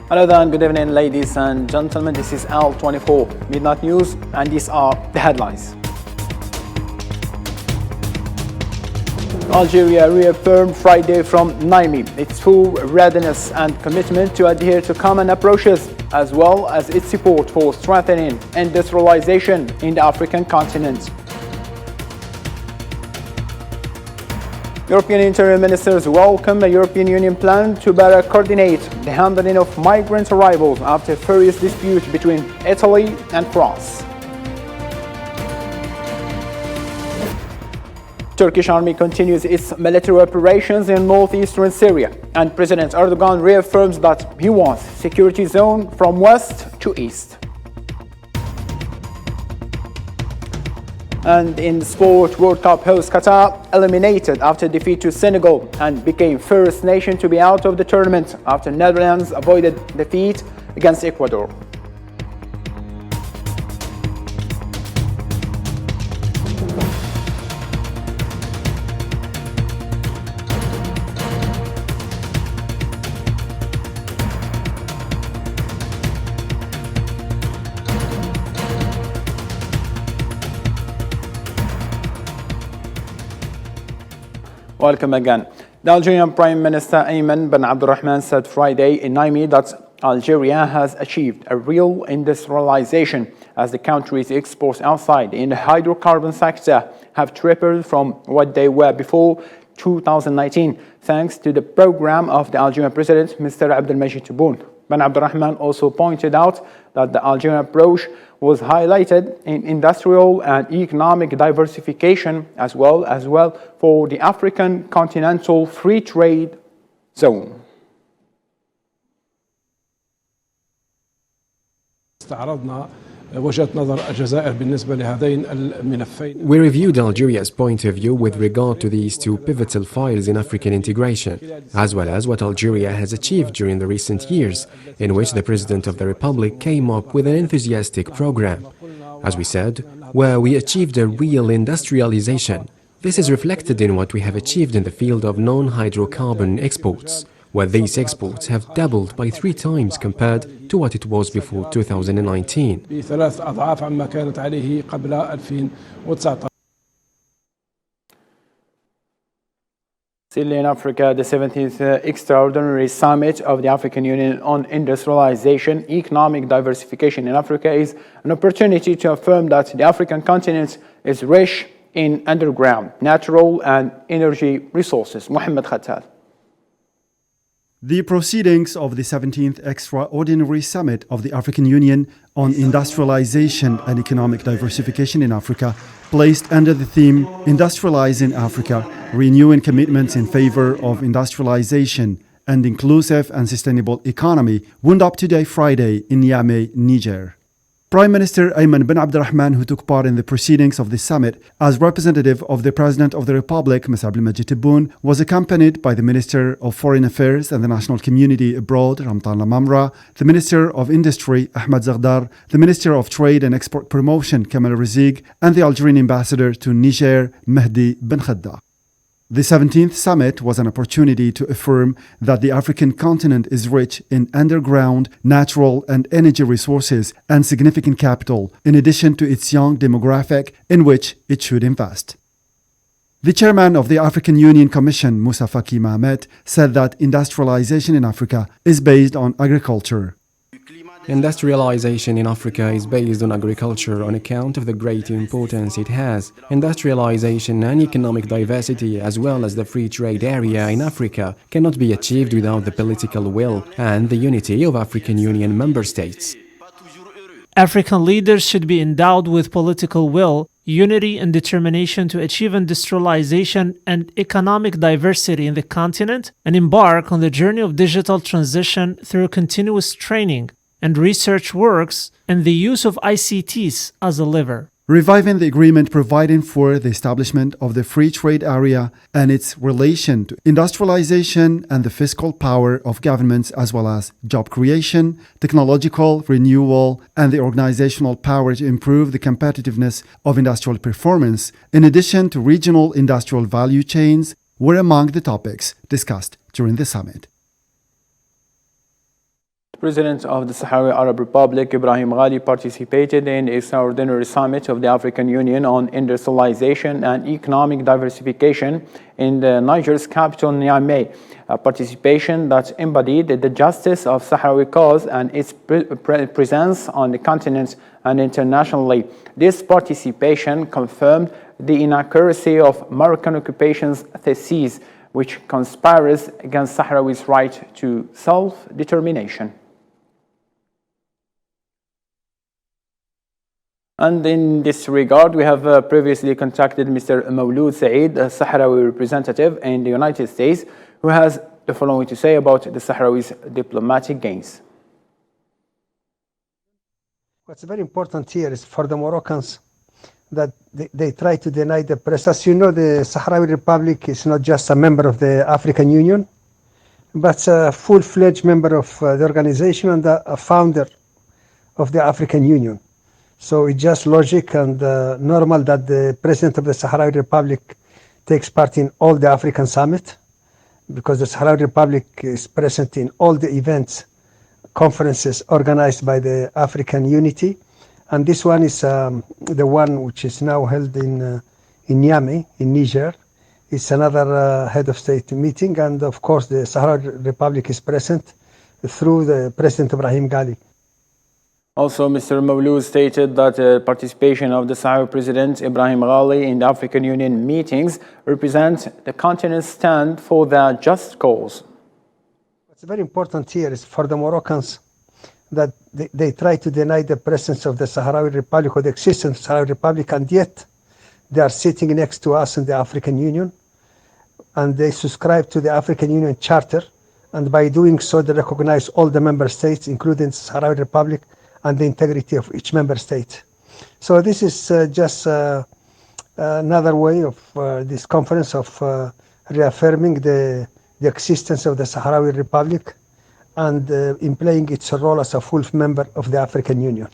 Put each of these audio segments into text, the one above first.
Hello there and good evening, ladies and gentlemen. This is L24 Midnight News, and these are the headlines. Algeria reaffirmed Friday from Niamey its full readiness and commitment to adhere to common approaches, as well as its support for strengthening industrialization in the African continent. European interim ministers welcome a European Union plan to better coordinate the handling of migrant arrivals after a furious dispute between Italy and France. Turkish army continues its military operations in northeastern Syria, and President Erdogan reaffirms that he wants security zone from west to east. And in sport, World Cup host Qatar eliminated after defeat to Senegal and became first nation to be out of the tournament after Netherlands avoided defeat against Ecuador. Welcome again. The Algerian Prime Minister Ayman bin Abdulrahman said Friday in Niamey that Algeria has achieved a real industrialization as the country's exports outside in the hydrocarbon sector have tripled from what they were before 2019, thanks to the program of the Algerian President, Mr. Abdelmajid Tebboune. Bin Abdulrahman also pointed out that the Algerian approach was highlighted in industrial and economic diversification as well for the African Continental Free Trade Zone. We reviewed Algeria's point of view with regard to these two pivotal files in African integration, as well as what Algeria has achieved during the recent years, in which the President of the Republic came up with an enthusiastic program. As we said, where we achieved a real industrialization. This is reflected in what we have achieved in the field of non-hydrocarbon exports, where these exports have doubled by 3 times compared to what it was before 2019. Still in Africa, the 17th Extraordinary Summit of the African Union on Industrialization, Economic Diversification in Africa is an opportunity to affirm that the African continent is rich in underground, natural and energy resources. Mohammed Khattal. The proceedings of the 17th Extraordinary Summit of the African Union on Industrialization and Economic Diversification in Africa, placed under the theme Industrializing Africa, renewing commitments in favor of industrialization and inclusive and sustainable economy, wound up today, Friday, in Niamey, Niger. Prime Minister Ayman bin Abdulrahman, who took part in the proceedings of the summit as representative of the President of the Republic, Mr. Abdelmajid Tebboune, was accompanied by the Minister of Foreign Affairs and the National Community Abroad, Ramtan Lamamra, the Minister of Industry, Ahmed Zagdar, the Minister of Trade and Export Promotion, Kamal Rizig, and the Algerian Ambassador to Niger, Mehdi Ben Khadda. The 17th summit was an opportunity to affirm that the African continent is rich in underground, natural and energy resources and significant capital, in addition to its young demographic in which it should invest. The chairman of the African Union Commission, Moussa Faki Mahamat, said that industrialization in Africa is based on agriculture. Industrialization in Africa is based on agriculture on account of the great importance it has. Industrialization and economic diversity, as well as the free trade area in Africa, cannot be achieved without the political will and the unity of African Union member states. African leaders should be endowed with political will, unity and determination to achieve industrialization and economic diversity in the continent and embark on the journey of digital transition through continuous training and research works and the use of ICTs as a lever. Reviving the agreement providing for the establishment of the free trade area and its relation to industrialization and the fiscal power of governments, as well as job creation, technological renewal, and the organizational power to improve the competitiveness of industrial performance, in addition to regional industrial value chains, were among the topics discussed during the summit. President of the Sahrawi Arab Republic, Ibrahim Ghali, participated in the extraordinary summit of the African Union on industrialization and economic diversification in Niger's capital, Niamey, a participation that embodied the justice of Sahrawi cause and its presence on the continent and internationally. This participation confirmed the inaccuracy of Moroccan occupation's thesis, which conspires against Sahrawi's right to self-determination. And in this regard, we have previously contacted Mr. Mawloud Saeed, a Sahrawi representative in the United States, who has the following to say about the Sahrawis' diplomatic gains. What's very important here is for the Moroccans that they try to deny the press. As you know, the Sahrawi Republic is not just a member of the African Union, but a full-fledged member of the organization and a founder of the African Union. So it's just logic and normal that the President of the Sahrawi Republic takes part in all the African summit, because the Sahrawi Republic is present in all the events, conferences organized by the African Unity. And this one is the one which is now held in Niamey, in Niger. It's another head of state meeting. And of course, the Sahrawi Republic is present through the President Ibrahim Ghali. Also, Mr. Mawloud stated that participation of the Sahrawi President Ibrahim Ghali in the African Union meetings represents the continent's stand for the just cause. What's very important here is for the Moroccans that they try to deny the presence of the Sahrawi Republic or the existence of the Sahrawi Republic, and yet they are sitting next to us in the African Union, and they subscribe to the African Union Charter, and by doing so they recognize all the member states, including the Sahrawi Republic, and the integrity of each member state. So this is just another way of this conference of reaffirming the existence of the Sahrawi Republic and in playing its role as a full member of the African Union.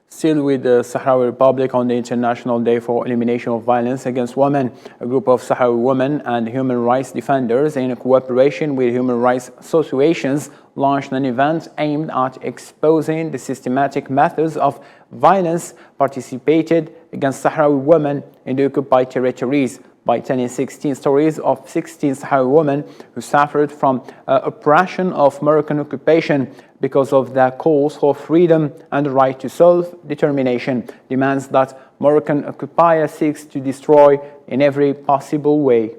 Still with the Sahrawi Republic, on the International Day for Elimination of Violence Against Women, a group of Sahrawi women and human rights defenders in cooperation with human rights associations launched an event aimed at exposing the systematic methods of violence participated against Sahrawi women in the occupied territories by telling 16 stories of 16 Sahrawi women who suffered from oppression of Moroccan occupation because of their calls for freedom and the right to self-determination, demands that Moroccan occupier seeks to destroy in every possible way.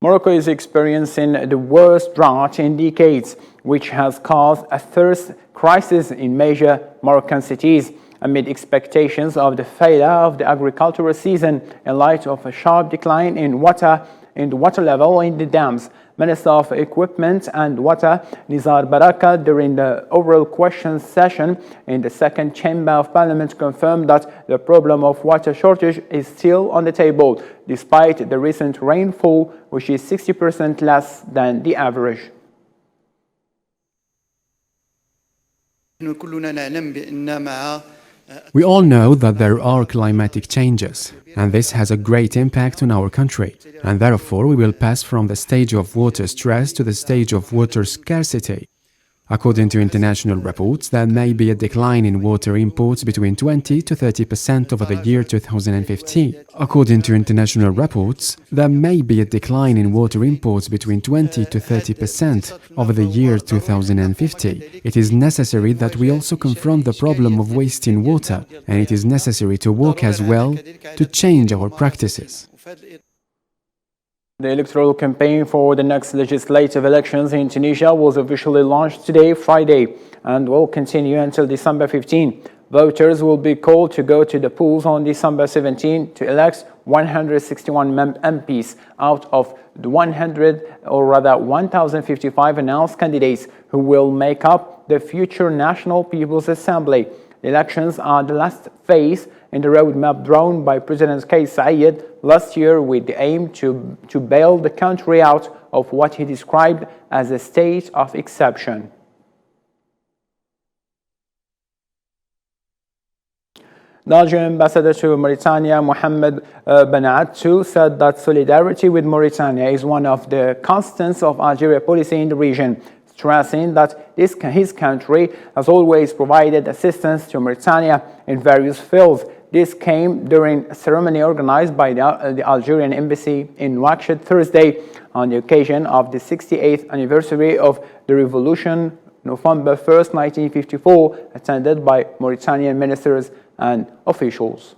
Morocco is experiencing the worst drought in decades, which has caused a thirst crisis in major Moroccan cities, amid expectations of the failure of the agricultural season in light of a sharp decline in the water level in the dams. Minister of Equipment and Water, Nizar Baraka, during the oral question session in the second chamber of parliament, confirmed that the problem of water shortage is still on the table, despite the recent rainfall, which is 60% less than the average. We all know that there are climatic changes, and this has a great impact on our country, and therefore we will pass from the stage of water stress to the stage of water scarcity. According to international reports, there may be a decline in water imports between 20 to 30% over the year 2015. According to international reports, there may be a decline in water imports between 20 to 30% over the year 2050. It is necessary that we also confront the problem of wasting water, and it is necessary to work as well to change our practices. The electoral campaign for the next legislative elections in Tunisia was officially launched today, Friday, and will continue until December 15. Voters will be called to go to the polls on December 17 to elect 161 MPs out of the 1,055 announced candidates who will make up the future National People's Assembly. The elections are the last phase in the roadmap drawn by President Kais Saied last year with the aim to bail the country out of what he described as a state of exception. The Algerian ambassador to Mauritania, Mohamed Benattou, said that solidarity with Mauritania is one of the constants of Algeria policy in the region, stressing that his country has always provided assistance to Mauritania in various fields. This came during a ceremony organized by the Algerian embassy in Nouakchott Thursday on the occasion of the 68th anniversary of the revolution, November 1st, 1954, attended by Mauritanian ministers and officials.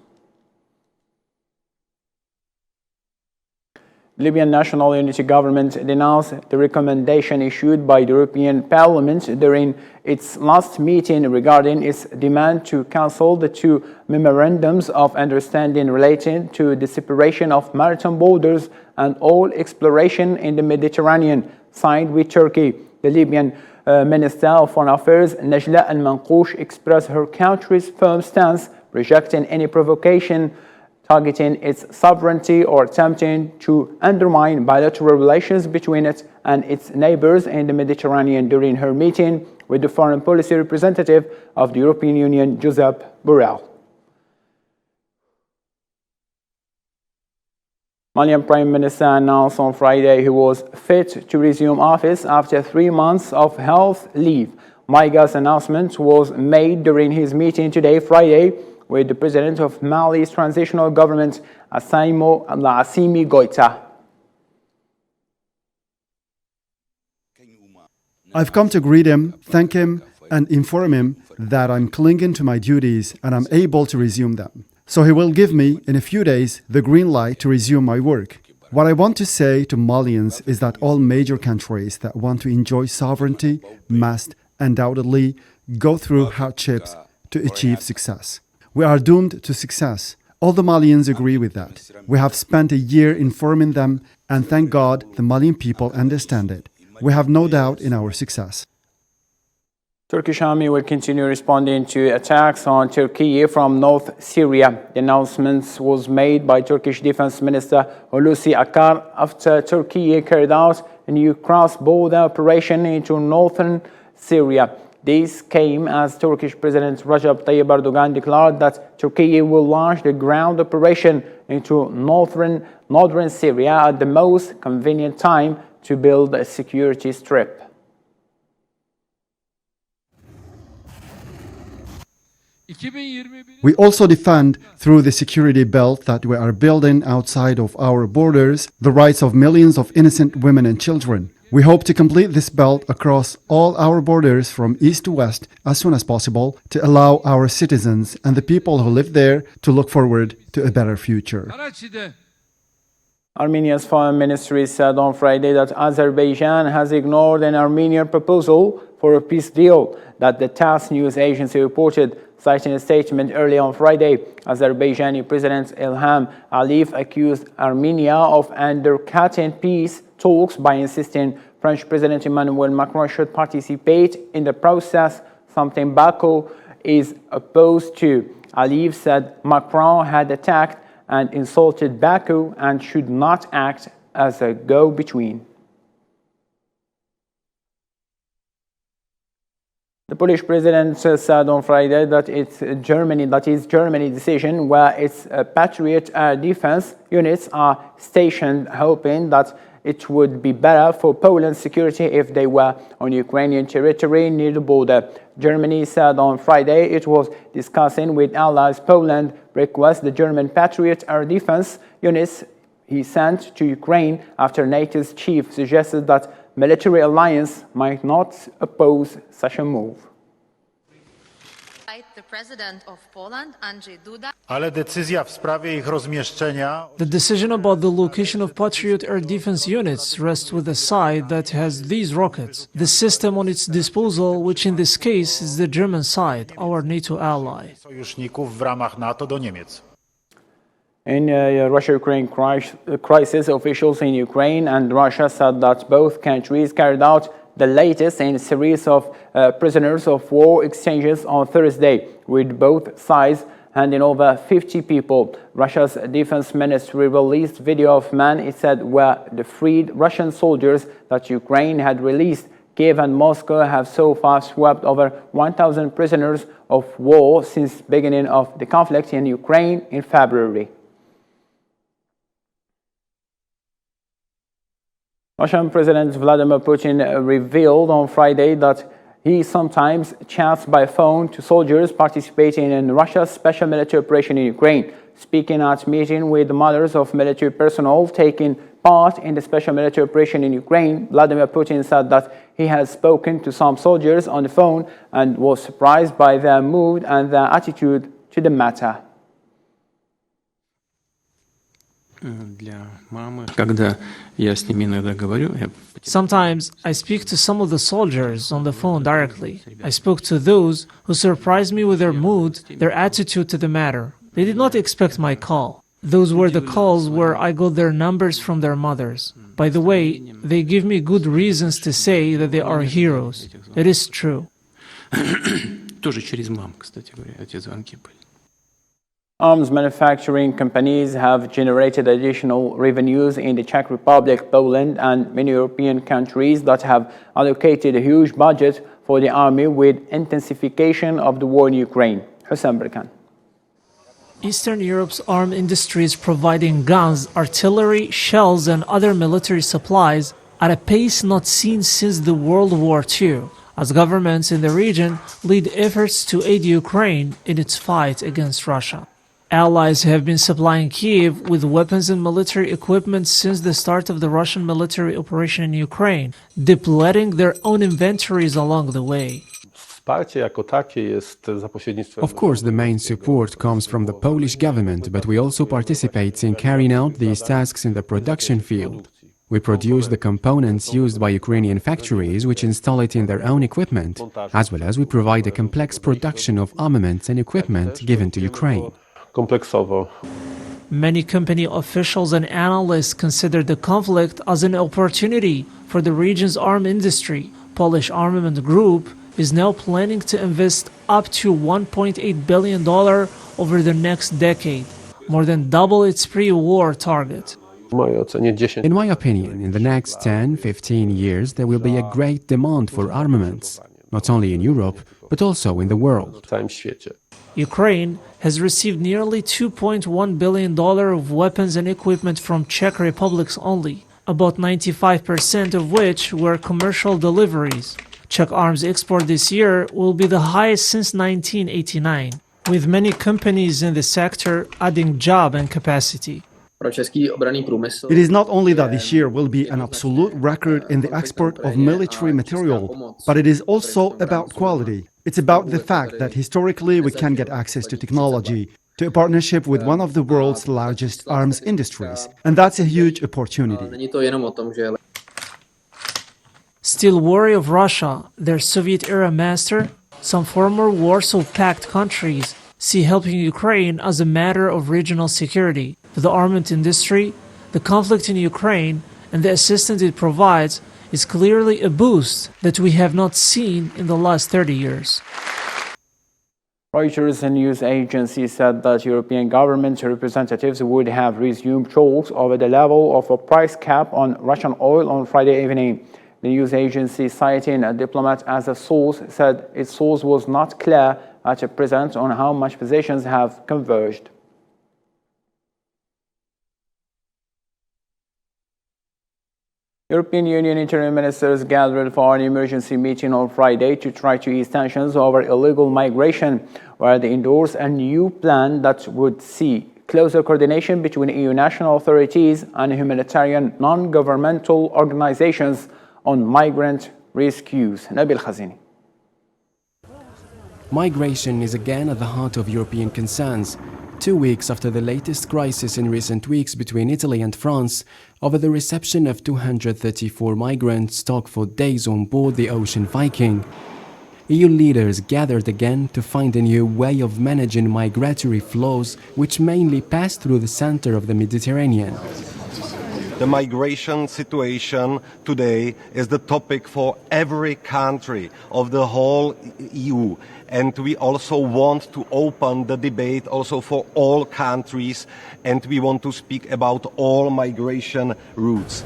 The Libyan National Unity Government denounced the recommendation issued by the European Parliament during its last meeting regarding its demand to cancel the two memorandums of understanding relating to the separation of maritime borders and all exploration in the Mediterranean signed with Turkey. The Libyan Minister of Foreign Affairs, Najla Al-Manqoush, expressed her country's firm stance, rejecting any provocation targeting its sovereignty or attempting to undermine bilateral relations between it and its neighbors in the Mediterranean during her meeting with the foreign policy representative of the European Union, Josep Borrell. Malian Prime Minister announced on Friday he was fit to resume office after 3 months of health leave. Maiga's announcement was made during his meeting today, Friday, with the president of Mali's transitional government, Assimi Goïta. I've come to greet him, thank him, and inform him that I'm clinging to my duties and I'm able to resume them. So he will give me, in a few days, the green light to resume my work. What I want to say to Malians is that all major countries that want to enjoy sovereignty must undoubtedly go through hardships to achieve success. We are doomed to success. All the Malians agree with that. We have spent a year informing them, and thank God the Malian people understand it. We have no doubt in our success. Turkish army will continue responding to attacks on Turkey from North Syria. The announcement was made by Turkish Defense Minister Hulusi Akar after Turkey carried out a new cross-border operation into northern Syria. This came as Turkish President Recep Tayyip Erdogan declared that Turkey will launch the ground operation into northern Syria at the most convenient time to build a security strip. We also defend, through the security belt that we are building outside of our borders, the rights of millions of innocent women and children. We hope to complete this belt across all our borders from east to west as soon as possible to allow our citizens and the people who live there to look forward to a better future. Armenia's foreign ministry said on Friday that Azerbaijan has ignored an Armenian proposal for a peace deal that the TASS news agency reported, citing a statement early on Friday. Azerbaijani President Ilham Aliyev accused Armenia of undercutting peace talks by insisting French President Emmanuel Macron should participate in the process, something Baku is opposed to. Aliyev said Macron had attacked and insulted Baku and should not act as a go-between. The Polish president said on Friday that it's Germany's decision where its Patriot air defense units are stationed, hoping that it would be better for Poland's security if they were on Ukrainian territory near the border. Germany said on Friday it was discussing with allies Poland request the German Patriot air defense units he sent to Ukraine after NATO's chief suggested that military alliance might not oppose such a move. The president of Poland, Andrzej Duda. Ale decyzja w sprawie ich rozmieszczenia. The decision about the location of Patriot air defense units rests with the side that has these rockets, the system on its disposal, which in this case is the German side, our NATO ally. Sojuszników w ramach NATO do Niemiec. In Russia-Ukraine crisis, officials in Ukraine and Russia said that both countries carried out the latest in a series of prisoners of war exchanges on Thursday, with both sides handing over 50 people. Russia's defense ministry released video of men it said were the freed Russian soldiers that Ukraine had released Kiev and Moscow have so far swept over 1,000 prisoners of war since the beginning of the conflict in Ukraine in February. Russian President Vladimir Putin revealed on Friday that he sometimes chats by phone to soldiers participating in Russia's special military operation in Ukraine. Speaking at a meeting with the mothers of military personnel taking part in the special military operation in Ukraine, Vladimir Putin said that he has spoken to some soldiers on the phone and was surprised by their mood and their attitude to the matter. Sometimes I speak to some of the soldiers on the phone directly. I spoke to those who surprised me with their mood, their attitude to the matter. They did not expect my call. Those were the calls where I got their numbers from their mothers. By the way, they give me good reasons to say that they are heroes. It is true. Arms manufacturing companies have generated additional revenues in the Czech Republic, Poland, and many European countries that have allocated a huge budget for the army with intensification of the war in Ukraine. Hussein Berkan. Eastern Europe's arms industry is providing guns, artillery, shells, and other military supplies at a pace not seen since the World War II, as governments in the region lead efforts to aid Ukraine in its fight against Russia. Allies have been supplying Kiev with weapons and military equipment since the start of the Russian military operation in Ukraine, depleting their own inventories along the way. Of course, the main support comes from the Polish government, but we also participate in carrying out these tasks in the production field. We produce the components used by Ukrainian factories, which install it in their own equipment, as well as we provide a complex production of armaments and equipment given to Ukraine. Many company officials and analysts consider the conflict as an opportunity for the region's arms industry. Polish Armament Group is now planning to invest up to $1.8 billion over the next decade, more than double its pre-war target. In my opinion, in the next 10-15 years, there will be a great demand for armaments, not only in Europe, but also in the world. Ukraine has received nearly $2.1 billion of weapons and equipment from Czech Republic only, about 95% of which were commercial deliveries. Czech arms export this year will be the highest since 1989, with many companies in the sector adding job and capacity. It is not only that this year will be an absolute record in the export of military material, but it is also about quality. It's about the fact that historically we can get access to technology, to a partnership with one of the world's largest arms industries, and that's a huge opportunity. Still wary of Russia, their Soviet-era master, some former Warsaw Pact countries see helping Ukraine as a matter of regional security. For the armament industry, the conflict in Ukraine and the assistance it provides is clearly a boost that we have not seen in the last 30 years. Reuters news agency said that European government representatives would have resumed talks over the level of a price cap on Russian oil on Friday evening. The news agency, citing a diplomat as a source, said its source was not clear at present on how much positions have converged. European Union interim ministers gathered for an emergency meeting on Friday to try to ease tensions over illegal migration, where they endorsed a new plan that would see closer coordination between EU national authorities and humanitarian non-governmental organizations on migrant rescues. Nabil Khazini. Migration is again at the heart of European concerns. 2 weeks after the latest crisis in recent weeks between Italy and France over the reception of 234 migrants stuck for days on board the Ocean Viking, EU leaders gathered again to find a new way of managing migratory flows which mainly pass through the center of the Mediterranean. The migration situation today is the topic for every country of the whole EU. And we also want to open the debate also for all countries, and we want to speak about all migration routes.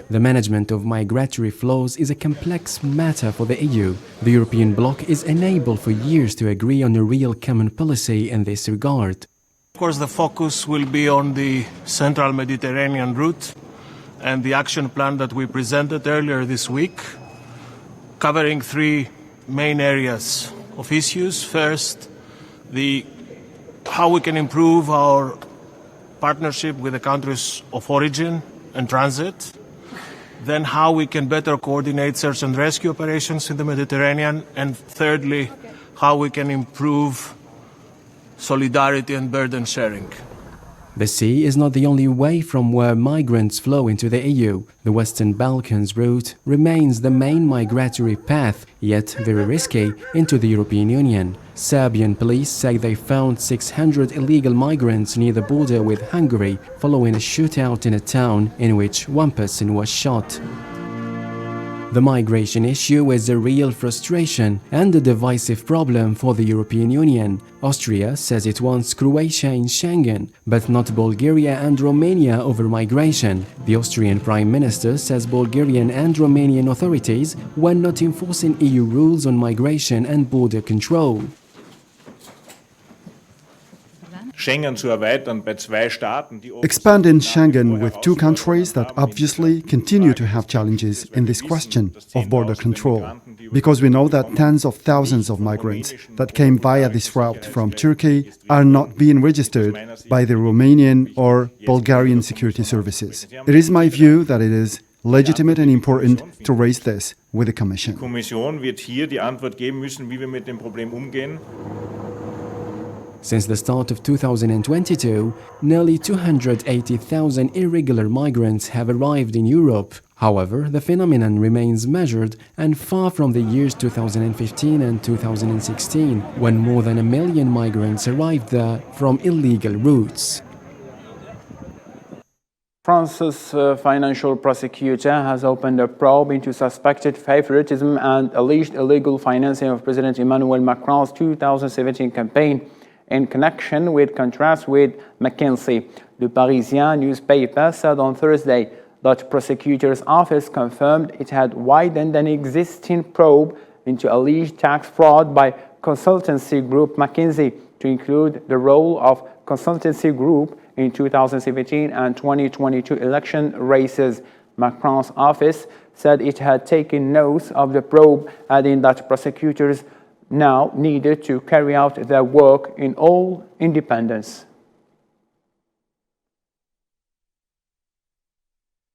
The management of migratory flows is a complex matter for the EU. The European bloc is unable for years to agree on a real common policy in this regard. Of course, the focus will be on the central Mediterranean route and the action plan that we presented earlier this week, covering three main areas of issues. First, how we can improve our partnership with the countries of origin and transit. Then how we can better coordinate search and rescue operations in the Mediterranean. And thirdly, how we can improve solidarity and burden sharing. The sea is not the only way from where migrants flow into the EU. The Western Balkans route remains the main migratory path, yet very risky, into the European Union. Serbian police say they found 600 illegal migrants near the border with Hungary following a shootout in a town in which one person was shot. The migration issue is a real frustration and a divisive problem for the European Union. Austria says it wants Croatia in Schengen, but not Bulgaria and Romania over migration. The Austrian Prime Minister says Bulgarian and Romanian authorities were not enforcing EU rules on migration and border control. Expanding Schengen with two countries that obviously continue to have challenges in this question of border control, because we know that tens of thousands of migrants that came via this route from Turkey are not being registered by the Romanian or Bulgarian security services. It is my view that it is legitimate and important to raise this with the Commission. Since the start of 2022, nearly 280,000 irregular migrants have arrived in Europe. However, the phenomenon remains measured and far from the years 2015 and 2016, when more than 1 million migrants arrived there from illegal routes. France's financial prosecutor has opened a probe into suspected favoritism and alleged illegal financing of President Emmanuel Macron's 2017 campaign in connection with contracts with McKinsey. Le Parisien newspaper said on Thursday that prosecutor's office confirmed it had widened an existing probe into alleged tax fraud by consultancy group McKinsey to include the role of consultancy group in 2017 and 2022 election races. Macron's office said it had taken notes of the probe, adding that prosecutors now needed to carry out their work in all independence.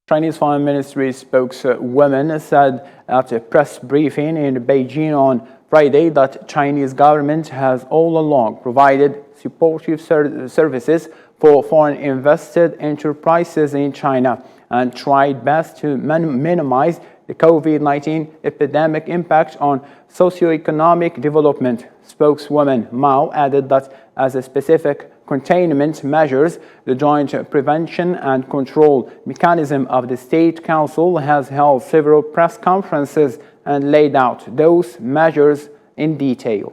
Chinese Foreign Ministry spokeswoman said at a press briefing in Beijing on Friday that Chinese government has all along provided supportive services for foreign invested enterprises in China and tried best to minimize the COVID-19 epidemic impact on socioeconomic development. Spokeswoman Mao added that as a specific containment measures, the Joint Prevention and Control Mechanism of the State Council has held several press conferences and laid out those measures in detail.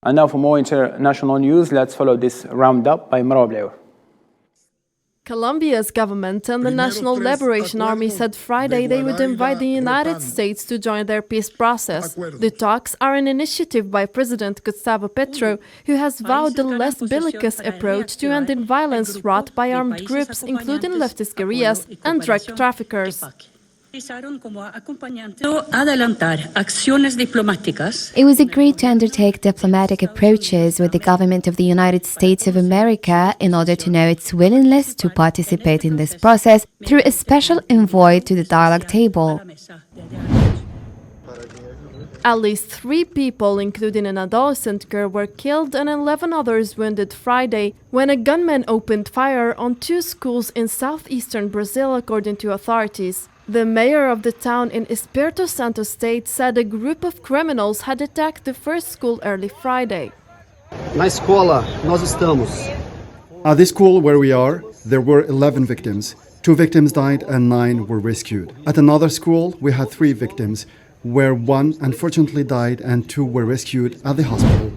And now for more international news, let's follow this roundup by Maroblew. Colombia's government and the National Liberation Army said Friday they would invite the United States to join their peace process. The talks are an initiative by President Gustavo Petro, who has vowed a less bellicose approach to ending violence wrought by armed groups, including leftist guerrillas and drug traffickers. It was agreed to undertake diplomatic approaches with the government of the United States of America in order to know its willingness to participate in this process through a special envoy to the dialogue table. At least 3 people, including an adolescent girl, were killed and 11 others wounded Friday when a gunman opened fire on 2 schools in southeastern Brazil, according to authorities. The mayor of the town in Espírito Santo state said a group of criminals had attacked the first school early Friday. Na escola, nós estamos. At this school where we are, there were 11 victims. 2 victims died and 9 were rescued. At another school, we had 3 victims, where 1 unfortunately died and 2 were rescued at the hospital.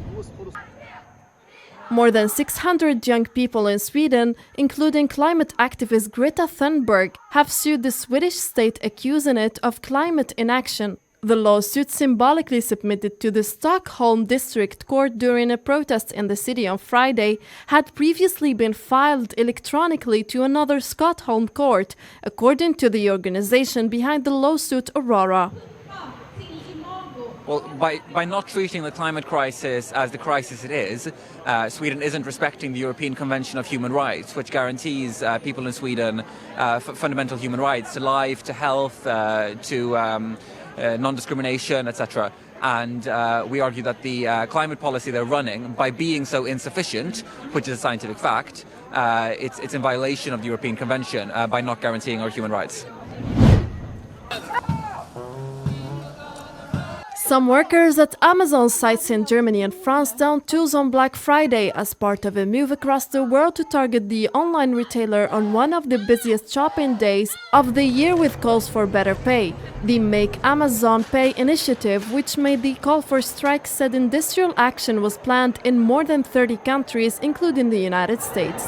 More than 600 young people in Sweden, including climate activist Greta Thunberg, have sued the Swedish state, accusing it of climate inaction. The lawsuit, symbolically submitted to the Stockholm District Court during a protest in the city on Friday, had previously been filed electronically to another Stockholm court, according to the organization behind the lawsuit, Aurora. Well, by not treating the climate crisis as the crisis it is, Sweden isn't respecting the European Convention of Human Rights, which guarantees people in Sweden fundamental human rights to life, to health, to non-discrimination, etc. And we argue that the climate policy they're running, by being so insufficient, which is a scientific fact, it's in violation of the European Convention by not guaranteeing our human rights. Some workers at Amazon sites in Germany and France downed tools on Black Friday as part of a move across the world to target the online retailer on one of the busiest shopping days of the year with calls for better pay. The Make Amazon Pay initiative, which made the call for strikes, said industrial action was planned in more than 30 countries, including the United States.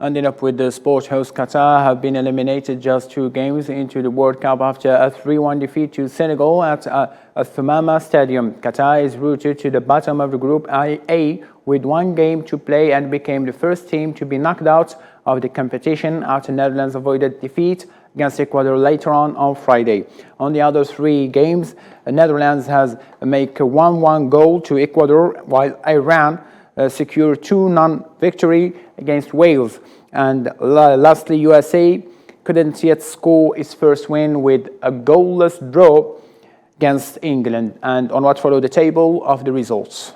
Ending up with the sport host Qatar have been eliminated just 2 games into the World Cup after a 3-1 defeat to Senegal at Thumama Stadium. Qatar is rooted to the bottom of the Group A with 1 game to play and became the first team to be knocked out of the competition after Netherlands avoided defeat against Ecuador later on Friday. On the other 3 games, the Netherlands has made a 1-1 goal to Ecuador, while Iran secured 2-0 victory against Wales. And lastly, USA couldn't yet score its first win with a goalless draw against England. And on what followed the table of the results.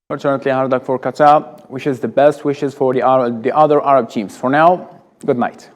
Fortunately, hard luck for Qatar. Wishes the best wishes for the other Arab teams. For now, good night.